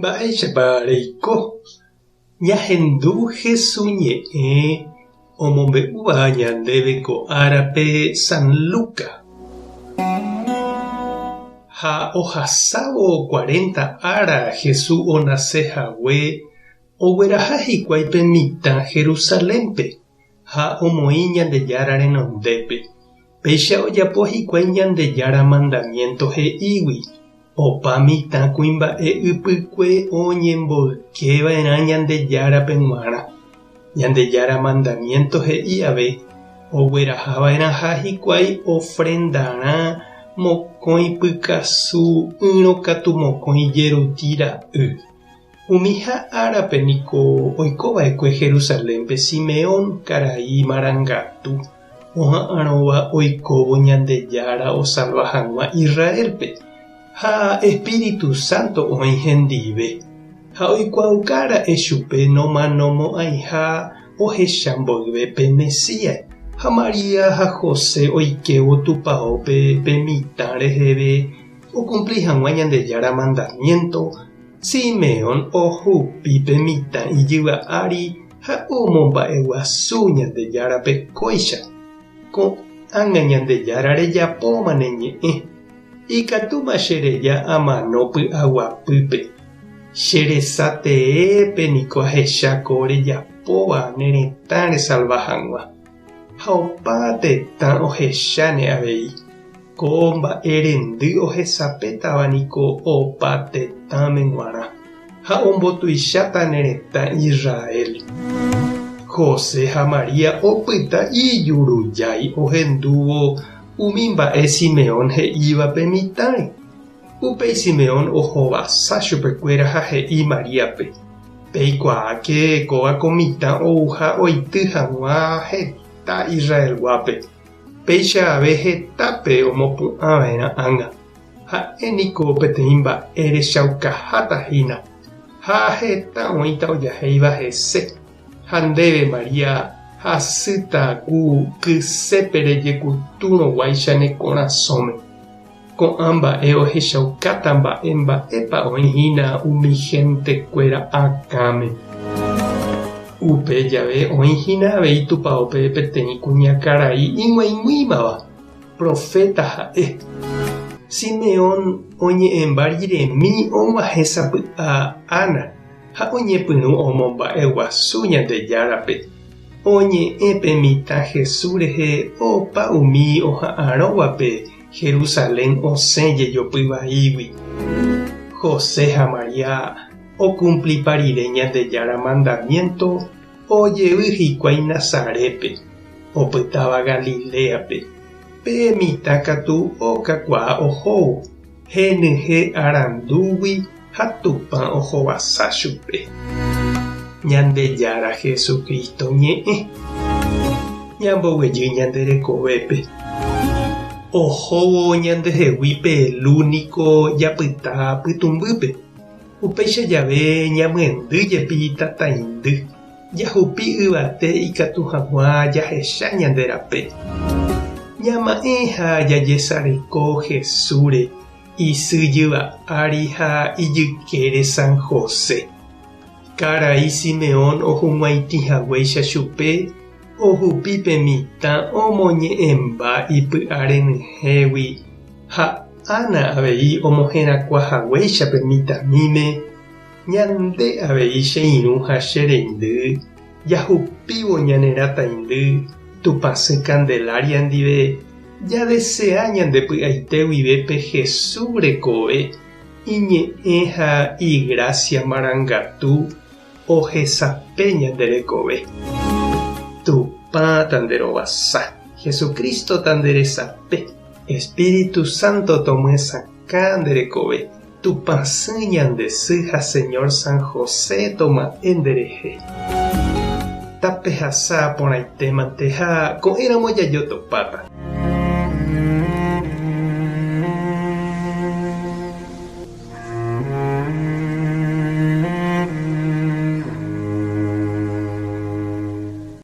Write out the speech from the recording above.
Mba'éichapa reiko. Ñahendu Jesús ñe'ẽ omombe'úva ñandéve ko árape San Luca. Ha ohasávo 40 ára Jesús onasehague ogueraha hikuái pe mitã Jerusalémpe ha omoĩ Ñandejára renondépe. Péicha ojapo hikuái Ñandejára mandamiento he'ígui. Opa mitã kuimba'e ypykue oñemboykeva'erã Ñandejárape g̃uarã. Ñandejára mandamiento he'i ave oguerahava'erã ha hikuái ofrendarã mokõi pykasu yrõkatu mokõi jeruti ra'y. Umi ha árape niko oikova'ekue Jerusalémpe Simeón karai marangatu oha'ãrõva oikóvo Ñandejára osalva hag̃ua Israelpe. Ha Espíritu Santo oĩ hendive ha oikuaukára'e chupe nomanomo'ãiha ohecha mboyve Mesías. Ha María ha José oikevo tupãópe pe mitã reheve ocumpli hag̃ua Ñandejára mandamiento. Simeón ohupi pe mitã ijyva ári ha omomba'eguasu Ñandejárape kóicha. Ko'ág̃a Ñandejára rejapómane ñe'ẽ. Ikatúma chereja amano py'aguapýpe. Cheresateépe niko ahecháko rejapóva ne retãre salva hag̃ua. Ha opa tetã ohecháne avei. Ko mba'e rendy ohesapétava niko opa tetãme g̃uarã. Ha ombotuicháta ne retã Israel. José ha María opyta ijurujái ohendúvo umi mba'e Simeón he'ívape mitãre. Upéi Simeón ohovasa chupekuéra ha he'i Maríape. Peikuaáke kóva ko mitã ouha oity hag̃ua heta Israelguápe. Péicha ave hetápe omopu'ãva'erã ág̃a. Ha'éniko peteĩ mba'e rechaukaháta ha heta oĩta ojahéiva hese. Ha ndéve María hasýta ku kysépe rejekutũrõguáicha ne korasõme. Ko'ã mba'e ohechaukáta mba'épa oĩhína umi hentekuéra akãme. Upe jave oĩhína avei tupãópe peteĩ kuñakarai ig̃uaig̃uímava profeta ha'e. Simeón oñe'ẽmba riremi og̃uahẽsapy'a Ana ha oñepyrũ omomba'eguasu Ñandejárape. Oñe'ẽ pe mitã Jesús rehe opa umi oha'ãrõguape Jerusalén osẽ jejopyvaígui. José ha María ocumpli rire Ñandejára mandamiento ojevy hikuái Nazarépe opytáva Galileape. Pe mitã katu okakuaa ohóvo henyhẽ arandúgui ha tupã ohovasa chupe. Ñandejára Jesucristo ñe'ẽ. Ñamboguejy ñanderekovépe. Ohóvo ñandehegui pelu niko japyta pytumbýpe. Upéicha jave ñamyendyjepi tataindy. Jahupi yvate ikatu hag̃ua jahecha ñanderape. Ñama'ẽ ha jajesareko Jesúre isyjyva ári ha ijykére San José. Karai Simeón ohug̃uaitĩhaguéicha chupe ohupi pe mitã omoñe'ẽmba ipy'a renyhẽgui ha Ana avei omohẽrakuaahaguéicha pe mitãmíme. Ñande avei che irũ ha che reindy jahupívo ñane ratãindy tupãsy Candelaria ndive jadesea ñandepy'aite guive pe Jesús rekove iñe'ẽ ha igracia marangatu ohesape ñanderekove. Tupã tanderovasa, Jesucristo tanderesape, Espíritu Santo tomyesakã nderekove. Tupãsy ñandesy ha Señor San José toma'e nderehe. Tapehasa porãitémante ha ko'ẽramo jajotopáta.